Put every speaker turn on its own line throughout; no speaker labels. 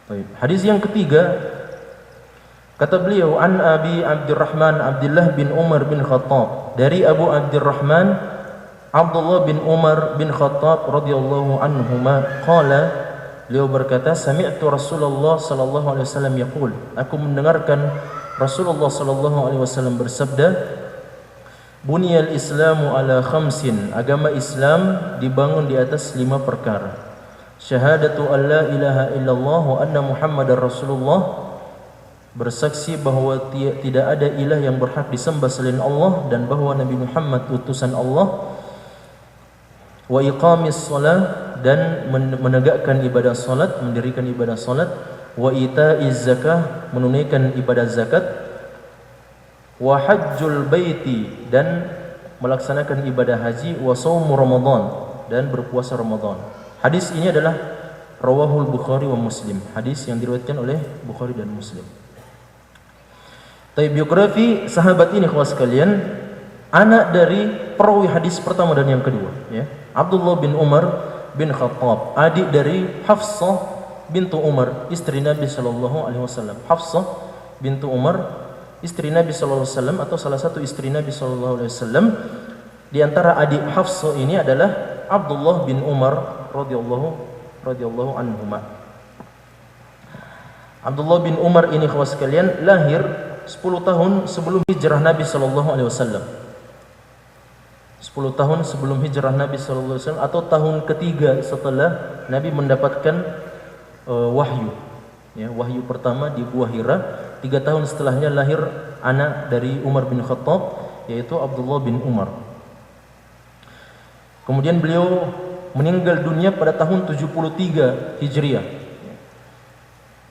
Baik. Hadis yang ketiga, kata beliau, an Abi Abdurrahman Abdullah bin Umar bin Khattab, dari Abu Abdurrahman Abdullah bin Umar bin Khattab radhiyallahu anhuma, qala, beliau berkata, sami'tu Rasulullah sallallahu alaihi wasallam yaqul, aku mendengarkan Rasulullah sallallahu alaihi wasallam bersabda, buniyal Islamu ala khamsin, agama Islam dibangun di atas 5 perkara. Syahadatu an la ilaha illallah wa anna Muhammadar Rasulullah, bersaksi bahwa tidak ada ilah yang berhak disembah selain Allah dan bahwa Nabi Muhammad utusan Allah. Wa iqamis shalah, dan menegakkan ibadah salat, mendirikan ibadah salat. Wa itaiz zakah, menunaikan ibadah zakat. Wa hajjul baiti, dan melaksanakan ibadah haji. Wa shaum Ramadan, dan berpuasa Ramadan. Hadis ini adalah rawahul Bukhari wa Muslim, hadis yang diriwayatkan oleh Bukhari dan Muslim. Tapi biografi sahabat ini kawan sekalian, anak dari perawi hadis pertama dan yang kedua, ya. Abdullah bin Umar bin Khattab, adik dari Hafsah bintu Umar, istri Nabi sallallahu alaihi wasallam. Hafsah bintu Umar, istri Nabi sallallahu alaihi wasallam, atau salah satu istri Nabi sallallahu alaihi wasallam. Di antara adik Hafsah ini adalah Abdullah bin Umar radhiyallahu anhuma. Abdullah bin Umar ini kawan sekalian lahir 10 tahun sebelum hijrah Nabi sallallahu alaihi wasallam. 10 tahun sebelum hijrah Nabi sallallahu alaihi wasallam, atau tahun ketiga setelah Nabi mendapatkan wahyu. Ya, wahyu pertama di Gua Hira. 3 tahun setelahnya lahir anak dari Umar bin Khattab, yaitu Abdullah bin Umar. Kemudian beliau meninggal dunia pada tahun 73 Hijriah.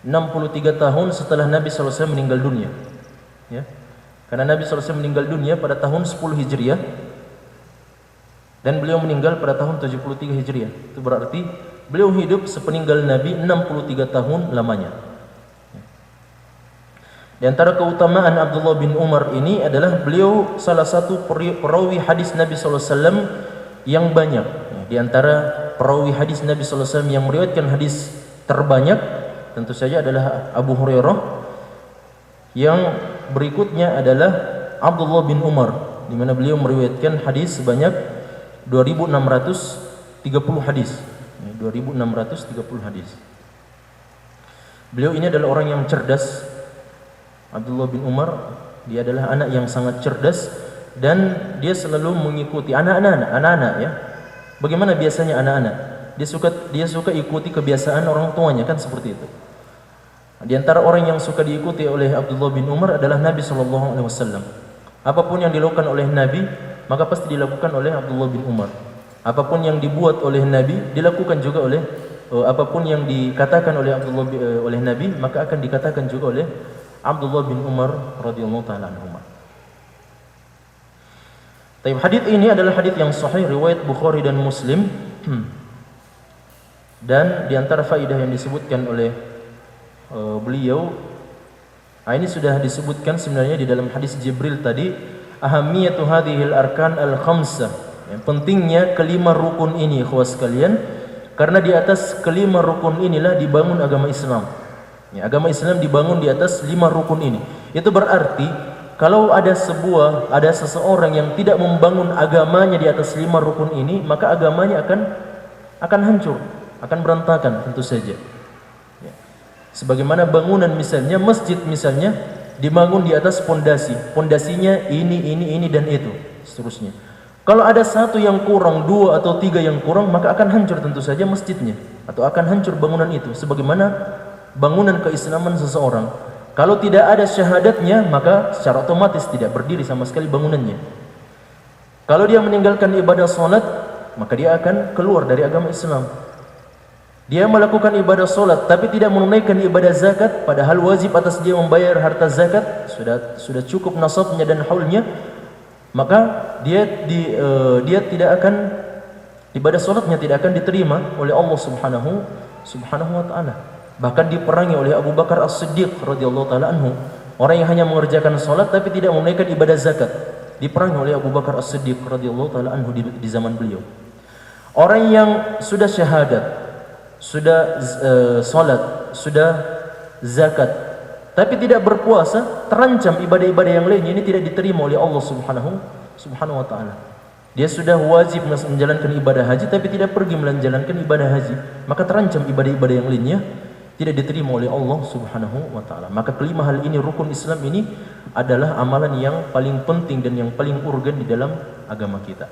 63 tahun setelah Nabi SAW meninggal dunia. Ya. Karena Nabi SAW meninggal dunia pada tahun 10 Hijriah dan beliau meninggal pada tahun 73 Hijriah. Itu berarti beliau hidup sepeninggal Nabi 63 tahun lamanya. Di antara keutamaan Abdullah bin Umar ini adalah beliau salah satu perawi hadis Nabi SAW yang banyak. Di antara perawi hadis Nabi sallallahu alaihi wasallam yang meriwayatkan hadis terbanyak tentu saja adalah Abu Hurairah. Yang berikutnya adalah Abdullah bin Umar, di mana beliau meriwayatkan hadis sebanyak 2630 hadis. 2630 hadis. Beliau ini adalah orang yang cerdas. Abdullah bin Umar, dia adalah anak yang sangat cerdas dan dia selalu mengikuti anak-anak ya. Bagaimana biasanya anak-anak? Dia suka ikuti kebiasaan orang tuanya, kan seperti itu. Di antara orang yang suka diikuti oleh Abdullah bin Umar adalah Nabi sallallahu alaihi wasallam. Apapun yang dilakukan oleh Nabi, maka pasti dilakukan oleh Abdullah bin Umar. Apapun yang dibuat oleh Nabi, dilakukan juga oleh apapun yang dikatakan oleh oleh Nabi, maka akan dikatakan juga oleh Abdullah bin Umar radhiyallahu taala anhu. Tapi hadis ini adalah hadis yang sahih riwayat Bukhari dan Muslim. Dan di antara faedah yang disebutkan oleh beliau, ini sudah disebutkan sebenarnya di dalam hadis Jibril tadi, ahamiyatu hadhil arkan al-khamsah. Pentingnya kelima rukun ini ikhwas sekalian, karena di atas kelima rukun inilah dibangun agama Islam. Ya, agama Islam dibangun di atas 5 rukun ini. Itu berarti kalau ada seseorang yang tidak membangun agamanya di atas 5 rukun ini, maka agamanya akan hancur, akan berantakan tentu saja. Ya. Sebagaimana bangunan misalnya, masjid misalnya dibangun di atas pondasi, pondasinya ini dan itu, seterusnya. Kalau ada satu yang kurang, 2 atau 3 yang kurang, maka akan hancur tentu saja masjidnya, atau akan hancur bangunan itu. Sebagaimana bangunan keislaman seseorang, kalau tidak ada syahadatnya, maka secara otomatis tidak berdiri sama sekali bangunannya. Kalau dia meninggalkan ibadah salat, maka dia akan keluar dari agama Islam. Dia melakukan ibadah salat tapi tidak menunaikan ibadah zakat, padahal wajib atas dia membayar harta zakat, sudah cukup nasabnya dan haulnya, maka dia tidak akan, ibadah salatnya tidak akan diterima oleh Allah Subhanahu wa taala. Bahkan diperangi oleh Abu Bakar As-Siddiq radhiyallahu taala anhu, orang yang hanya mengerjakan salat tapi tidak menunaikan ibadah zakat, diperangi oleh Abu Bakar As-Siddiq radhiyallahu taala anhu di zaman beliau. Orang yang sudah syahadat, sudah salat, sudah zakat, tapi tidak berpuasa, terancam ibadah-ibadah yang lainnya ini tidak diterima oleh Allah Subhanahu wa taala. Dia sudah wajib menjalankan ibadah haji tapi tidak pergi menjalankan ibadah haji, maka terancam ibadah-ibadah yang lainnya tidak diterima oleh Allah Subhanahu wa taala. Maka kelima hal ini, rukun Islam ini adalah amalan yang paling penting dan yang paling urgen di dalam agama kita.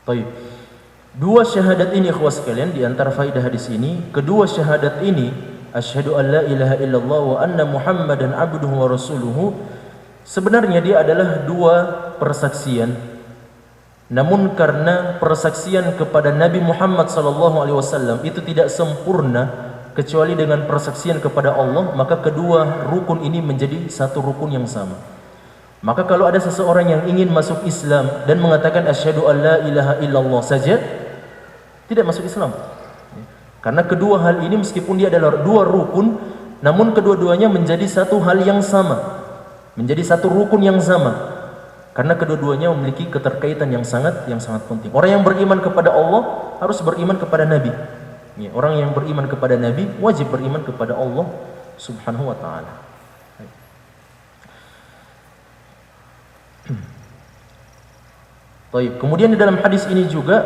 Baik. Dua syahadat ini ikhwas sekalian, di antara faedah hadis ini, kedua syahadat ini, asyhadu an la ilaha illallah wa anna muhammadan abduhu wa rasuluhu, sebenarnya dia adalah dua persaksian. Namun karena persaksian kepada Nabi Muhammad SAW itu tidak sempurna kecuali dengan persaksian kepada Allah, maka kedua rukun ini menjadi satu rukun yang sama. Maka kalau ada seseorang yang ingin masuk Islam dan mengatakan asyhadu an la ilaha illallah saja, tidak masuk Islam. Karena kedua hal ini meskipun dia adalah dua rukun, namun kedua-duanya menjadi satu hal yang sama, menjadi satu rukun yang sama. Karena kedua-duanya memiliki keterkaitan yang sangat penting. Orang yang beriman kepada Allah harus beriman kepada Nabi. Ya, orang yang beriman kepada Nabi wajib beriman kepada Allah Subhanahu wa taala. Baik, kemudian di dalam hadis ini juga,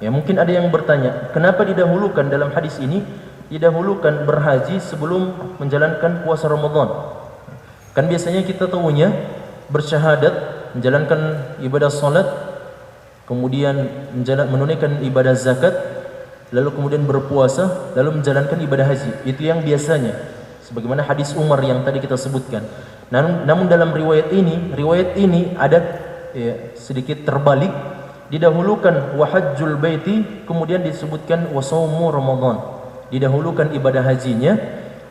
ya mungkin ada yang bertanya, kenapa didahulukan dalam hadis ini didahulukan berhaji sebelum menjalankan puasa Ramadan? Kan biasanya kita tahunya bersyahadat, menjalankan ibadah salat, kemudian menunaikan ibadah zakat, lalu kemudian berpuasa, lalu menjalankan ibadah haji. Itu yang biasanya, sebagaimana hadis Umar yang tadi kita sebutkan. Namun dalam riwayat ini ada sedikit terbalik, didahulukan wa hajjul baiti, kemudian disebutkan wa shaumu Ramadan. Didahulukan ibadah hajinya,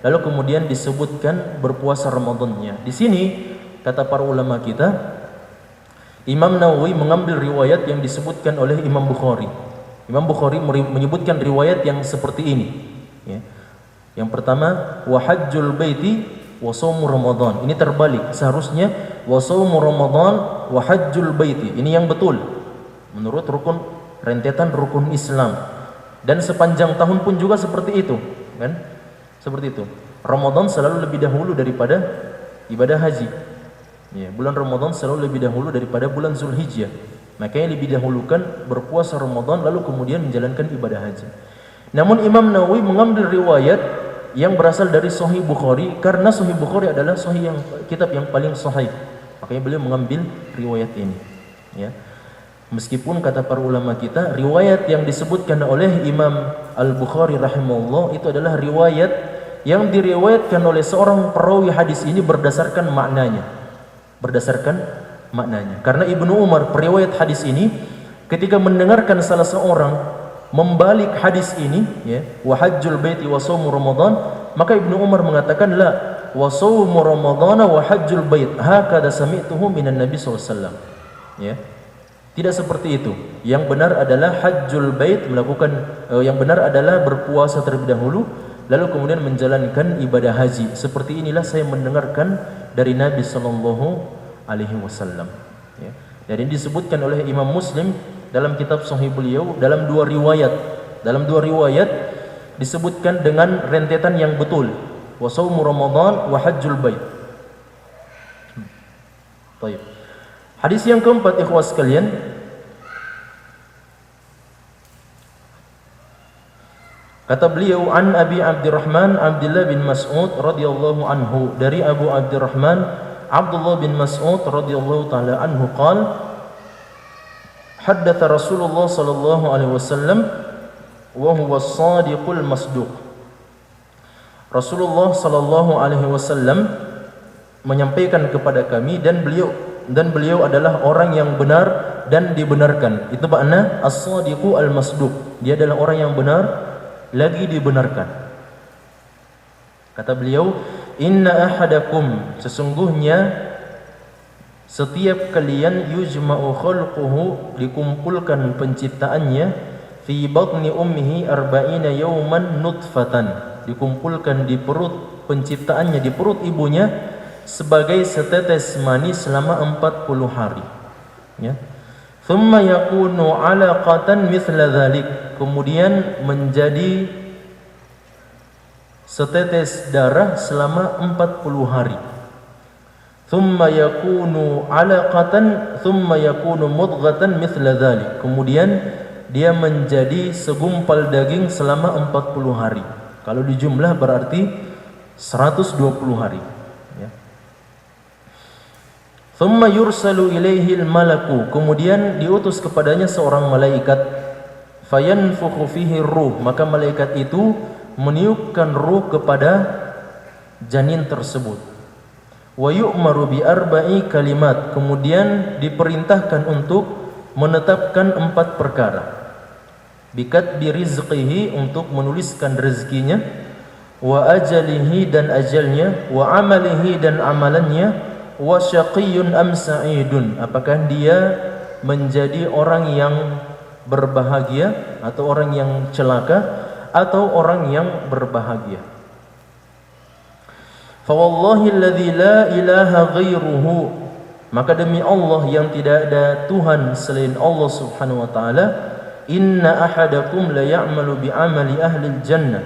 lalu kemudian disebutkan berpuasa Ramadannya. Di sini kata para ulama kita, Imam Nawawi mengambil riwayat yang disebutkan oleh Imam Bukhari. Imam Bukhari menyebutkan riwayat yang seperti ini. Ya. Yang pertama, wa hajjul baiti wa shaumu Ramadan. Ini terbalik. Seharusnya wa shaumu Ramadan wa hajjul baiti. Ini yang betul menurut rentetan rukun Islam. Dan sepanjang tahun pun juga seperti itu, kan? Seperti itu. Ramadan selalu lebih dahulu daripada ibadah haji. Ya, bulan Ramadan selalu lebih dahulu daripada bulan Zulhijjah. Makanya lebih dahulukan berpuasa Ramadan lalu kemudian menjalankan ibadah haji. Namun Imam Nawawi mengambil riwayat yang berasal dari Sahih Bukhari karena Sahih Bukhari adalah kitab yang paling sahih. Makanya beliau mengambil riwayat ini. Ya. Meskipun kata para ulama kita, riwayat yang disebutkan oleh Imam Al-Bukhari rahimahullah itu adalah riwayat yang diriwayatkan oleh seorang perawi hadis ini berdasarkan maknanya. Karena Ibnu Umar periwayat hadis ini ketika mendengarkan salah seorang membalik hadis ini, ya, wa hajjul baiti wa shaumu Ramadan, maka Ibnu Umar mengatakan la wa shaumu Ramadana wa hajjul bait hakadha sami'tuhu minan Nabi sallallahu alaihi wasallam. Ya. Tidak seperti itu. Yang benar adalah hajjul bait, yang benar adalah berpuasa terlebih dahulu lalu kemudian menjalankan ibadah haji. Seperti inilah saya mendengarkan dari Nabi sallallahu alaihi wasallam. Ya. Dan ini disebutkan oleh Imam Muslim dalam kitab Sahih beliau dalam dua riwayat. Dalam dua riwayat disebutkan dengan rentetan yang betul. Wa shaumu Ramadan wa hajjul bait. Baik. Hadis yang keempat ikhwas sekalian, kata beliau an Abi Abdurrahman Abdullah bin Mas'ud radhiyallahu anhu, dari Abu Abdurrahman Abdullah bin Mas'ud radhiyallahu taala anhu qala haddatsa Rasulullah sallallahu alaihi wasallam wa huwa as-sadiqul masduq. Rasulullah sallallahu alaihi wasallam menyampaikan kepada kami dan beliau adalah orang yang benar dan dibenarkan. Itu makna as-sadiqu al-masduq. Dia adalah orang yang benar lagi dibenarkan. Kata beliau, inna ahadakum, sesungguhnya setiap kalian yujma'u khalquhu, dikumpulkan penciptaannya, fi batni ummihi arba'ina yawman nutfatan, dikumpulkan di perut penciptaannya, di perut ibunya sebagai setetes mani selama 40 hari. Ya. thumma yakunu 'alaqatan mithla dhalik, kemudian menjadi setetes darah selama 40 hari. Thumma yakunu 'alaqatan thumma yakunu mudghatan mithla dhalik, kemudian dia menjadi segumpal daging selama 40 hari. Kalau dijumlah berarti 120 hari, ya. Thumma yursalu ilaihi al-malaku, kemudian diutus kepadanya seorang malaikat, fayanfukhu fihi ruh, maka malaikat itu meniupkan ruh kepada janin tersebut. Wa yu'maru bi arba'i kalimat, kemudian diperintahkan untuk menetapkan 4 perkara. Bikat bi rizqihi, untuk menuliskan rezekinya, wa ajalihi, dan ajalnya, wa amalihi, dan amalannya, wa syaqiyyun am sa'idun, apakah dia menjadi orang yang berbahagia atau orang yang celaka atau orang yang berbahagia. Fa wallahi alladzi la ilaha ghairuhu, maka demi Allah yang tidak ada Tuhan selain Allah Subhanahu wa taala, inna ahadakum la ya'malu bi amali ahli jannah,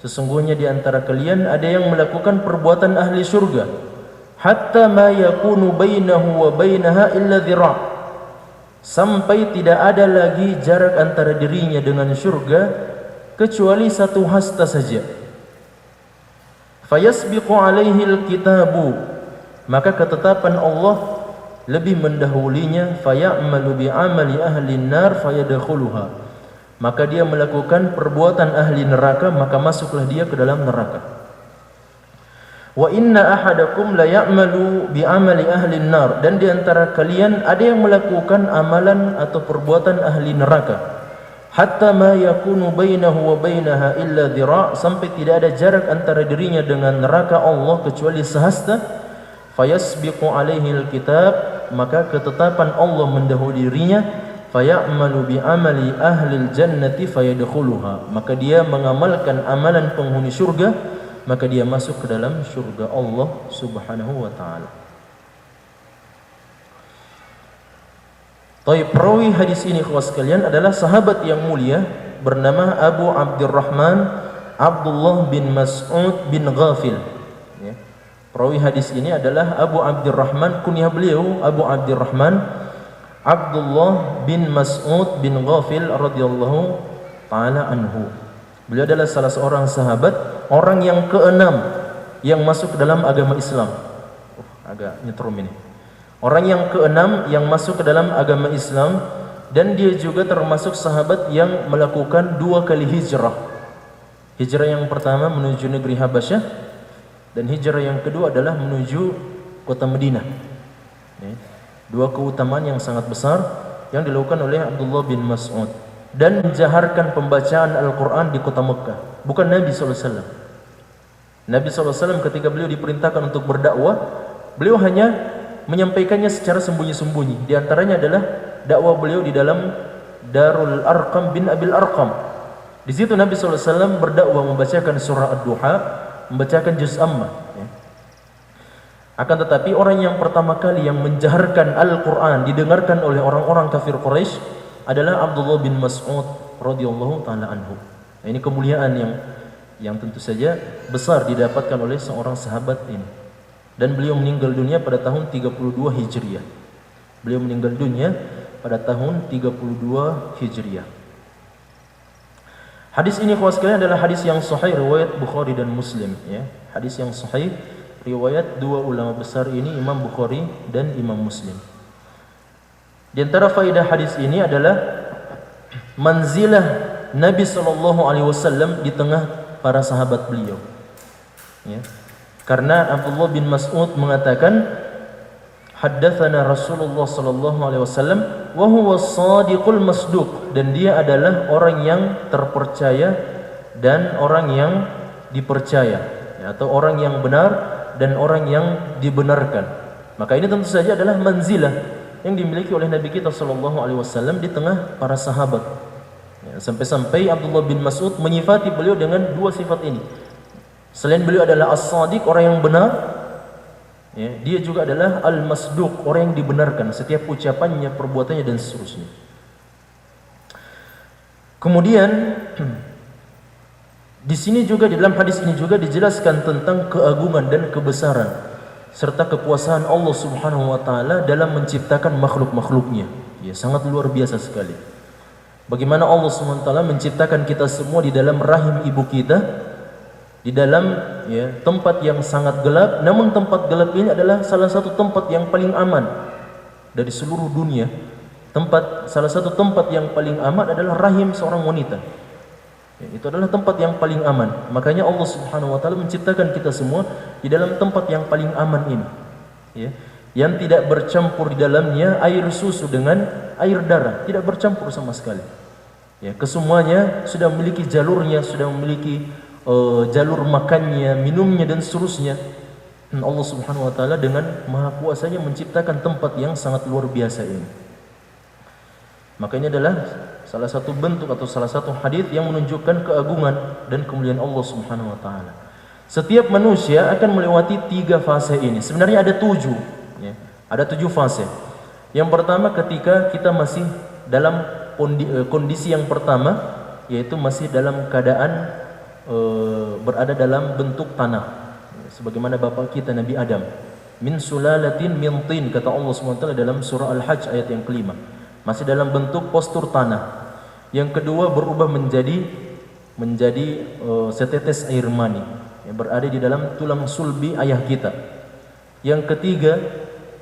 sesungguhnya di antara kalian ada yang melakukan perbuatan ahli surga, hatta ma yakunu bainahu wa bainaha illa dhira', sampai tidak ada lagi jarak antara dirinya dengan surga kecuali 1 hasta saja. Fayasbiqu alaihi alkitabu, maka ketetapan Allah lebih mendahulinya, fayamalu bi amali ahli nar fayadkhuluha, maka dia melakukan perbuatan ahli neraka, maka masuklah dia ke dalam neraka. Wa inna ahadakum la ya'malu bi amali ahli nar, dan di antara kalian ada yang melakukan amalan atau perbuatan ahli neraka, hatta ma yakunu bainahu wa bainaha illa dhira', sampai tidak ada jarak antara dirinya dengan neraka Allah kecuali sehasta. Fayasbiqu alaihi alkitab, maka ketetapan Allah mendahului dirinya, fayamalu bi amali ahli jannati fayadkhuluha, maka dia mengamalkan amalan penghuni surga, maka dia masuk ke dalam surga Allah Subhanahu wa taala. Taib, perawi hadis ini kawan sekalian adalah sahabat yang mulia bernama Abu Abdurrahman Abdullah bin Mas'ud bin Ghafil, ya. Perawi hadis ini adalah Abu Abdurrahman, kunyah beliau Abu Abdurrahman Abdullah bin Mas'ud bin Ghafil radhiyallahu taala anhu. Beliau adalah salah seorang sahabat, orang yang ke-6 yang masuk ke dalam agama Islam. Agak nyetrum ini. Orang yang ke-6 yang masuk ke dalam agama Islam, dan dia juga termasuk sahabat yang melakukan 2 kali hijrah. Hijrah yang pertama menuju negeri Habasyah, dan hijrah yang kedua adalah menuju kota Madinah. 2 keutamaan yang sangat besar yang dilakukan oleh Abdullah bin Mas'ud, dan menjaharkan pembacaan Al-Quran di kota Mekah. Bukan Nabi SAW. Nabi SAW ketika beliau diperintahkan untuk berdakwah, beliau hanya menyampaikannya secara sembunyi-sembunyi. Di antaranya adalah dakwah beliau di dalam Darul Arqam bin Abil Arqam. Di situ Nabi SAW berdakwah, membacakan surah Ad-Duha, membacakan juz Amma, ya. Akan tetapi orang yang pertama kali yang menjaharkan Al-Quran didengarkan oleh orang-orang kafir Quraisy adalah Abdullah bin Mas'ud radhiyallahu taala anhu. Nah, ini kemuliaan yang tentu saja besar didapatkan oleh seorang sahabat ini. Dan beliau meninggal dunia pada tahun 32 Hijriah. Beliau meninggal dunia pada tahun 32 Hijriah. Hadis ini kawan sekalian adalah hadis yang sahih riwayat Bukhari dan Muslim, ya. Hadis yang sahih riwayat 2 ulama besar ini, Imam Bukhari dan Imam Muslim. Di antara faedah hadis ini adalah manzilah Nabi SAW di tengah para sahabat beliau, ya. Karena Abdullah bin Mas'ud mengatakan, haddatsana Rasulullah sallallahu alaihi wasallam wa huwa as-sadiqul masduq, dan dia adalah orang yang terpercaya dan orang yang dipercaya, ya, atau orang yang benar dan orang yang dibenarkan. Maka ini tentu saja adalah manzilah yang dimiliki oleh Nabi kita sallallahu alaihi wasallam di tengah para sahabat, ya, sampai-sampai Abdullah bin Mas'ud menyifati beliau dengan 2 sifat ini. Selain beliau adalah as-sadiq, orang yang benar, Ya, dia juga adalah al-masduq, orang yang dibenarkan setiap ucapannya, perbuatannya dan seterusnya. Kemudian di sini juga, di dalam hadis ini juga dijelaskan tentang keagungan dan kebesaran serta kekuasaan Allah Subhanahu wa taala dalam menciptakan makhluk-makhluknya. Ya, sangat luar biasa sekali. Bagaimana Allah Subhanahu wa taala menciptakan kita semua di dalam rahim ibu kita, di dalam tempat yang sangat gelap, namun tempat gelap ini adalah salah satu tempat yang paling aman dari seluruh dunia. Salah satu tempat yang paling aman adalah rahim seorang wanita. Itu adalah tempat yang paling aman. Makanya Allah Subhanahu wa taala menciptakan kita semua di dalam tempat yang paling aman ini. Yang tidak bercampur di dalamnya air susu dengan air darah, tidak bercampur sama sekali. Kesemuanya sudah memiliki jalurnya, sudah memiliki jalur makannya, minumnya dan seterusnya. Allah Subhanahu wa taala dengan maha kuasanya menciptakan tempat yang sangat luar biasa ini. Maka ini adalah salah satu bentuk atau salah satu hadis yang menunjukkan keagungan dan kemuliaan Allah Subhanahu wa taala. Setiap manusia akan melewati 3 fase ini. Sebenarnya ada 7, ada 7 fase. Yang pertama ketika kita masih dalam kondisi yang pertama, yaitu masih dalam keadaan berada dalam bentuk tanah, sebagaimana bapak kita Nabi Adam, min sulalatin min tin, kata Allah SWT dalam surah Al-Hajj ayat yang kelima, masih dalam bentuk postur tanah. Yang kedua berubah menjadi setetes air mani yang berada di dalam tulang sulbi ayah kita. Yang ketiga,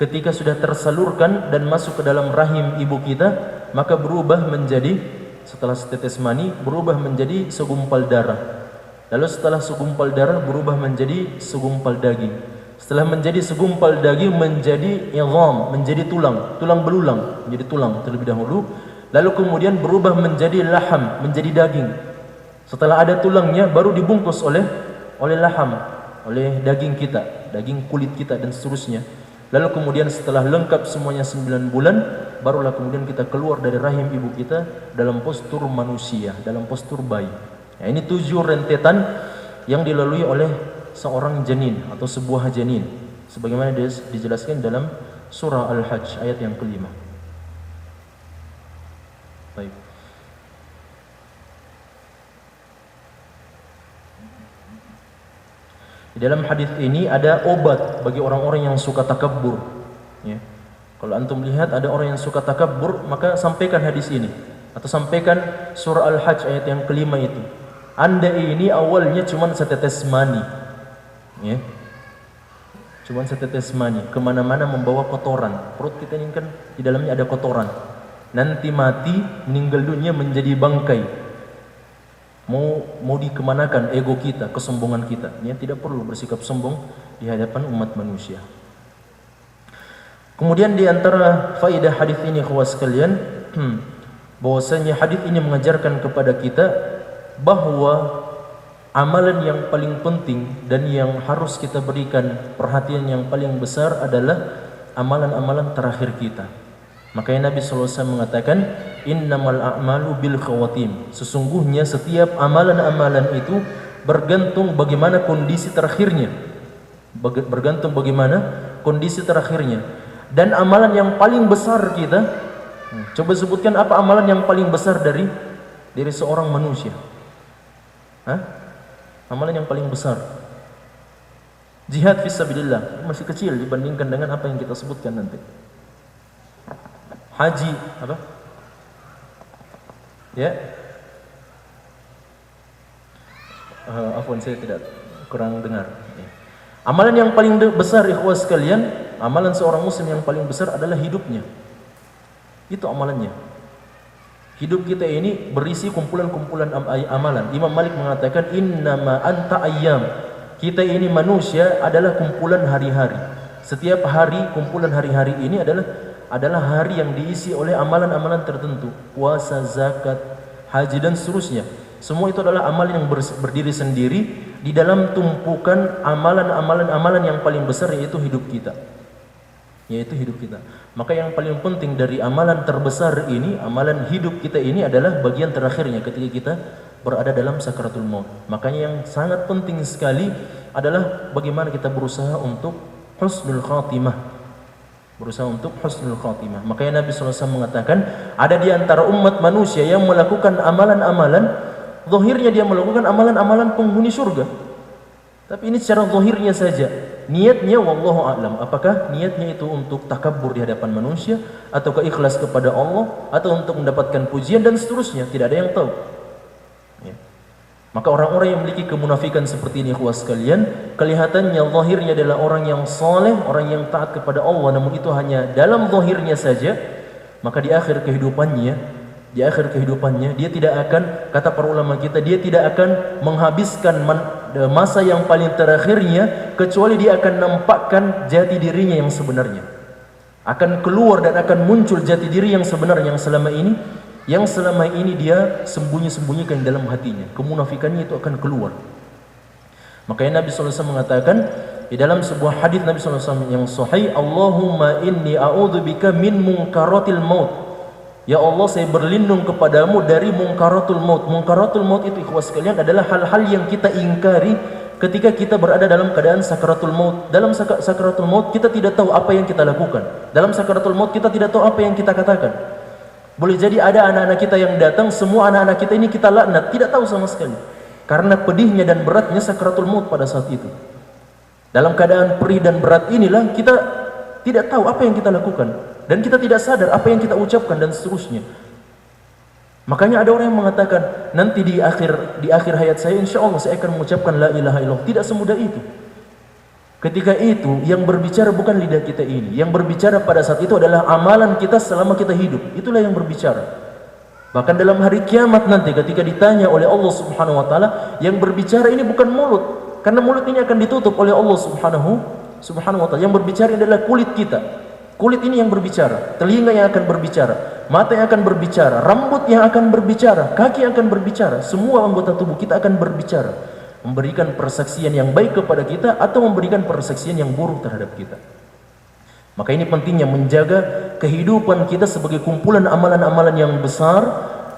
ketika sudah tersalurkan dan masuk ke dalam rahim ibu kita, maka berubah menjadi, setelah setetes mani, berubah menjadi segumpal darah. Lalu setelah segumpal darah berubah menjadi segumpal daging. Setelah menjadi segumpal daging menjadi idham, menjadi tulang belulang, menjadi tulang terlebih dahulu. Lalu kemudian berubah menjadi laham, menjadi daging. Setelah ada tulangnya baru dibungkus oleh laham, oleh daging kita, daging kulit kita dan seterusnya. Lalu kemudian setelah lengkap semuanya 9 bulan, barulah kemudian kita keluar dari rahim ibu kita dalam postur manusia, dalam postur bayi. Ini 7 rentetan yang dilalui oleh seorang janin atau sebuah janin, sebagaimana dijelaskan dalam surah Al-Hajj ayat yang kelima. Baik. Di dalam hadis ini ada obat bagi orang-orang yang suka takabbur. Kalau antum lihat ada orang yang suka takabbur, maka sampaikan hadis ini atau sampaikan surah Al-Hajj ayat yang kelima itu. Anda ini awalnya cuma setetes mani, cuma setetes mani, kemana-mana membawa kotoran. Perut kita ini kan di dalamnya ada kotoran. Nanti mati, meninggal dunia menjadi bangkai. Mau dikemanakan ego kita, kesombongan kita? Tidak perlu bersikap sombong di hadapan umat manusia. Kemudian di antara faedah hadis ini khawas sekalian, bahwasanya hadis ini mengajarkan kepada kita bahwa amalan yang paling penting dan yang harus kita berikan perhatian yang paling besar adalah amalan-amalan terakhir kita. Makanya Nabi SAW mengatakan, innamal a'malu bil khawatim. Sesungguhnya setiap amalan-amalan itu bergantung bagaimana kondisi terakhirnya. Bergantung bagaimana kondisi terakhirnya. Dan amalan yang paling besar kita, coba sebutkan apa amalan yang paling besar dari seorang manusia? Amalan yang paling besar, jihad fisabilillah, masih kecil dibandingkan dengan apa yang kita sebutkan nanti. Haji, apa? Afwan, saya tidak kurang dengar. Amalan yang paling besar ikhwas sekalian, amalan seorang muslim yang paling besar adalah hidupnya. Itu amalannya. Hidup kita ini berisi kumpulan-kumpulan amalan. Imam Malik mengatakan, innama anta ayyam. Kita ini manusia adalah kumpulan hari-hari. Setiap hari, kumpulan hari-hari ini adalah hari yang diisi oleh amalan-amalan tertentu. Puasa, zakat, haji dan seterusnya. Semua itu adalah amalan yang berdiri sendiri di dalam tumpukan amalan-amalan yang paling besar, yaitu hidup kita. Maka yang paling penting dari amalan terbesar ini, amalan hidup kita ini adalah bagian terakhirnya ketika kita berada dalam sakaratul maut. Makanya yang sangat penting sekali adalah bagaimana kita berusaha untuk husnul khatimah. Berusaha untuk husnul khatimah. Makanya Nabi SAW mengatakan, ada di antara umat manusia yang melakukan amalan-amalan, zahirnya dia melakukan amalan-amalan penghuni surga. Tapi ini secara zahirnya saja. Niatnya wallahu a'lam. Apakah niatnya itu untuk takabur di hadapan manusia, ataukah ikhlas kepada Allah, atau untuk mendapatkan pujian dan seterusnya, tidak ada yang tahu. Ya. Maka orang-orang yang memiliki kemunafikan seperti ini, ikhwas sekalian, kelihatannya zahirnya adalah orang yang saleh, orang yang taat kepada Allah, namun itu hanya dalam zahirnya saja. Maka di akhir kehidupannya dia tidak akan, kata para ulama kita, dia tidak akan menghabiskan masa yang paling terakhirnya kecuali dia akan nampakkan jati dirinya yang sebenarnya. Akan keluar dan akan muncul jati diri yang sebenarnya yang selama ini dia sembunyikan dalam hatinya. Kemunafikannya itu akan keluar. Makanya Nabi SAW mengatakan di dalam sebuah hadis Nabi SAW yang sahih, Allahumma inni a'udzubika min munkaratil maut. Ya Allah, saya berlindung kepadamu dari munkaratul maut. Munkaratul maut itu, ikhwas sekalian, adalah hal-hal yang kita ingkari ketika kita berada dalam keadaan sakaratul maut. Dalam sakaratul maut kita tidak tahu apa yang kita lakukan. Dalam sakaratul maut kita tidak tahu apa yang kita katakan. Boleh jadi ada anak-anak kita yang datang, semua anak-anak kita ini kita laknat, tidak tahu sama sekali. Karena pedihnya dan beratnya sakaratul maut pada saat itu. Dalam keadaan perih dan berat inilah kita tidak tahu apa yang kita lakukan. Dan kita tidak sadar apa yang kita ucapkan dan seterusnya. Makanya ada orang yang mengatakan, nanti di akhir hayat saya, insya Allah saya akan mengucapkan la ilaha illallah. Tidak semudah itu. Ketika itu yang berbicara bukan lidah kita ini. Yang berbicara pada saat itu adalah amalan kita selama kita hidup. Itulah yang berbicara. Bahkan dalam hari kiamat nanti ketika ditanya oleh Allah Subhanahu wa taala, yang berbicara ini bukan mulut. Karena mulut ini akan ditutup oleh Allah Subhanahu wa taala. Yang berbicara adalah kulit kita. Kulit ini yang berbicara, telinga yang akan berbicara, mata yang akan berbicara, rambut yang akan berbicara, kaki yang akan berbicara, semua anggota tubuh kita akan berbicara, memberikan persaksian yang baik kepada kita atau memberikan persaksian yang buruk terhadap kita. Maka ini pentingnya menjaga kehidupan kita sebagai kumpulan amalan-amalan yang besar,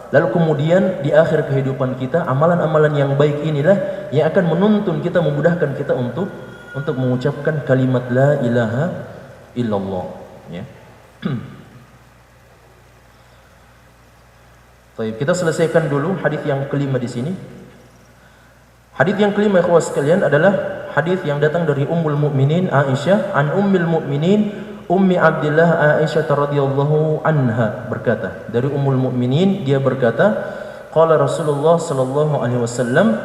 lalu kemudian di akhir kehidupan kita amalan-amalan yang baik inilah yang akan menuntun kita, memudahkan kita untuk mengucapkan kalimat la ilaha illallah. Ya. Baik, kita selesaikan dulu hadis yang kelima di sini. Hadis yang kelima, ikhwas sekalian, adalah hadis yang datang dari Ummul Mukminin Aisyah, an Ummul Mukminin Ummi Abdillah Aisyah radhiyallahu anha, berkata, dari Ummul Mukminin dia berkata, qala Rasulullah sallallahu alaihi wasallam,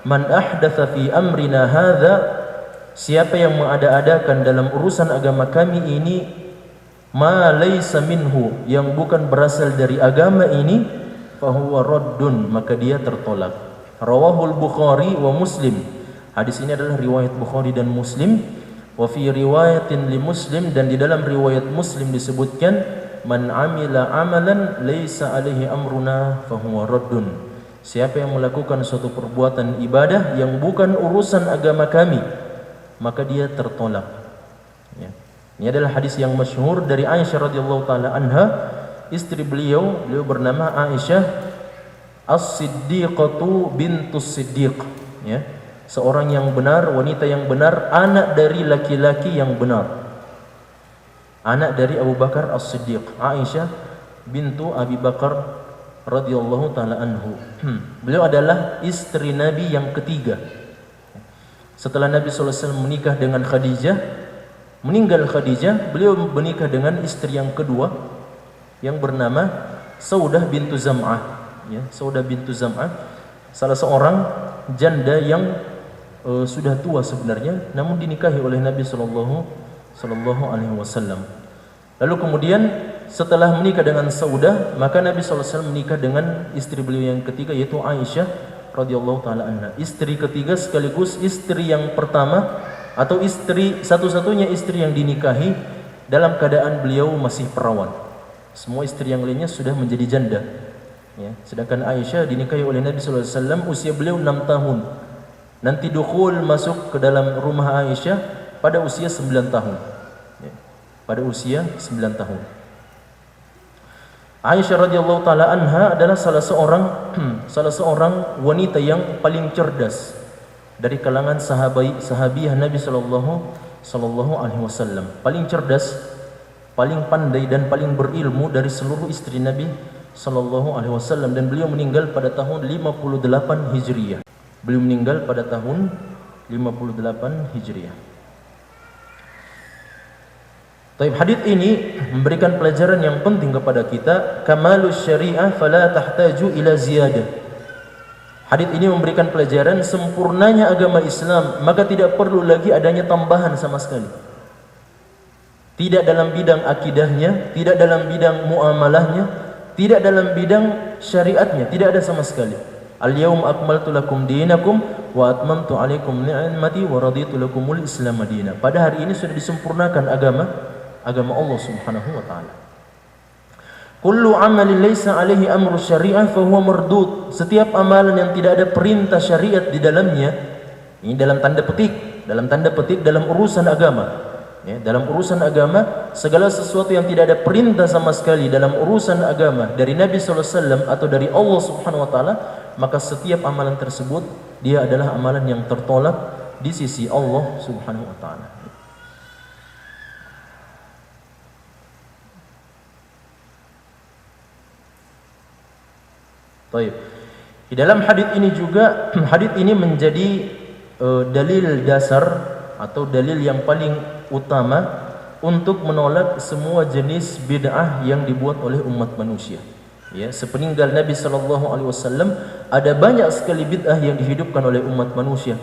man ahdatsa fi amrina hadza, siapa yang mengada-adakan dalam urusan agama kami ini ma laysa minhu, yang bukan berasal dari agama ini, fahuwa raddun, maka dia tertolak. Rawahul Bukhari wa Muslim. Hadis ini adalah riwayat Bukhari dan Muslim. Wa fi riwayatin li Muslim, dan di dalam riwayat Muslim disebutkan, man amila amalan laysa alaihi amruna fahuwa raddun. Siapa yang melakukan suatu perbuatan ibadah yang bukan urusan agama kami, maka dia tertolak. Ya. Ini adalah hadis yang masyhur dari Aisyah radhiyallahu taala anha, istri beliau bernama Aisyah As-Siddiqatu bintus Siddiq, ya. Seorang yang benar, wanita yang benar, anak dari laki-laki yang benar. Anak dari Abu Bakar As-Siddiq, Aisyah bintu Abi Bakar radhiyallahu taala anhu. Beliau adalah istri Nabi yang ketiga. Setelah Nabi sallallahu alaihi wasallam menikah dengan Khadijah, meninggal Khadijah, beliau menikah dengan istri yang kedua yang bernama Saudah bintu Zam'ah, ya, Saudah bintu Zam'ah, salah seorang janda yang sudah tua sebenarnya, namun dinikahi oleh Nabi sallallahu alaihi wasallam. Lalu kemudian setelah menikah dengan Saudah, maka Nabi sallallahu alaihi wasallam menikah dengan istri beliau yang ketiga, yaitu Aisyah radhiyallahu taala anha. Istri ketiga sekaligus istri yang pertama, atau istri satu-satunya istri yang dinikahi dalam keadaan beliau masih perawan. Semua istri yang lainnya sudah menjadi janda, ya. Sedangkan Aisyah dinikahi oleh Nabi sallallahu alaihi wasallam usia beliau 6 tahun. Nanti dukhul masuk ke dalam rumah Aisyah pada usia 9 tahun. Ya. Pada usia 9 tahun. Aisyah radhiyallahu taala anha adalah salah seorang wanita yang paling cerdas dari kalangan sahabiah Nabi sallallahu sallallahu alaihi wasallam, paling cerdas, paling pandai dan paling berilmu dari seluruh istri Nabi sallallahu alaihi wasallam, dan beliau meninggal pada tahun 58 Hijriah. Beliau meninggal pada tahun 58 Hijriah. Taib, hadits ini memberikan pelajaran yang penting kepada kita, kamalus syariah fala tahtaju ila ziyadah. Hadits ini memberikan pelajaran sempurnanya agama Islam, maka tidak perlu lagi adanya tambahan sama sekali. Tidak dalam bidang akidahnya, tidak dalam bidang muamalahnya, tidak dalam bidang syariatnya, tidak ada sama sekali. Al-yawma akmaltu lakum dinakum wa atmamtu alaikum ni'mati wa raditu lakumul Islam madina. Pada hari ini sudah disempurnakan agama Allah Subhanahu wa taala. Kullu amalin laisa alaihi amru syariah fa huwa mardud. Setiap amalan yang tidak ada perintah syariat di dalamnya, ini dalam tanda petik dalam urusan agama. Ya, dalam urusan agama, segala sesuatu yang tidak ada perintah sama sekali dalam urusan agama dari Nabi sallallahu alaihi wasallam atau dari Allah Subhanahu wa taala, maka setiap amalan tersebut dia adalah amalan yang tertolak di sisi Allah Subhanahu wa taala. Baik. Di dalam hadis ini juga, hadis ini menjadi dalil dasar atau dalil yang paling utama untuk menolak semua jenis bid'ah yang dibuat oleh umat manusia. Ya, sepeninggal Nabi sallallahu alaihi wasallam ada banyak sekali bid'ah yang dihidupkan oleh umat manusia.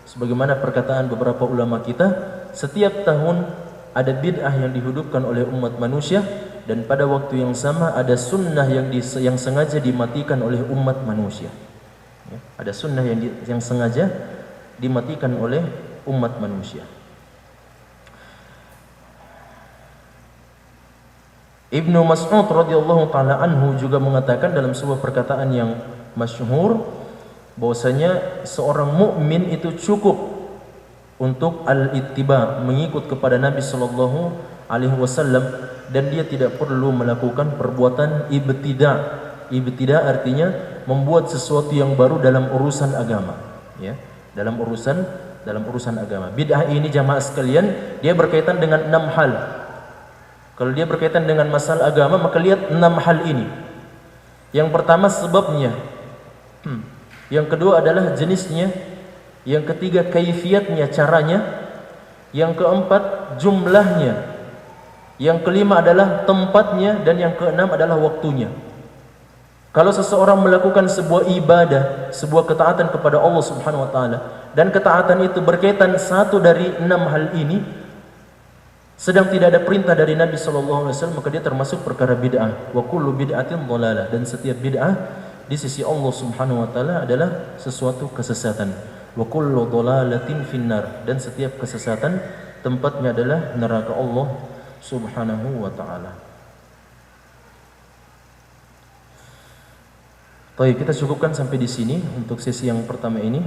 Sebagaimana perkataan beberapa ulama kita, setiap tahun ada bid'ah yang dihidupkan oleh umat manusia, dan pada waktu yang sama ada sunnah yang sengaja dimatikan oleh umat manusia. Ya, ada sunnah yang sengaja dimatikan oleh umat manusia. Ibnu Mas'ud radhiyallahu taala anhu juga mengatakan dalam sebuah perkataan yang masyhur, bahwasanya seorang mukmin itu cukup untuk al-ittiba, mengikut kepada Nabi sallallahu alaihi wasallam, dan dia tidak perlu melakukan perbuatan ibtida'. Ibtida' artinya membuat sesuatu yang baru dalam urusan agama, ya, dalam urusan agama. Bid'ah ini jamaah sekalian, dia berkaitan dengan 6 hal. Kalau dia berkaitan dengan masalah agama, maka lihat 6 hal ini. Yang pertama sebabnya, yang kedua adalah jenisnya, yang ketiga kaifiatnya, caranya, yang keempat jumlahnya, yang kelima adalah tempatnya, dan yang keenam adalah waktunya. Kalau seseorang melakukan sebuah ibadah, sebuah ketaatan kepada Allah Subhanahu wa taala, dan ketaatan itu berkaitan satu dari 6 hal ini, sedang tidak ada perintah dari Nabi sallallahu alaihi wasallam, maka dia termasuk perkara bid'ah. Wa kullu bid'atin dhalalah, dan setiap bid'ah di sisi Allah Subhanahu wa taala adalah sesuatu kesesatan. Wa kullu dhalalatin finnar, dan setiap kesesatan tempatnya adalah neraka Allah Subhanahu wa ta'ala. Baik, kita cukupkan sampai di sini untuk sesi yang pertama ini.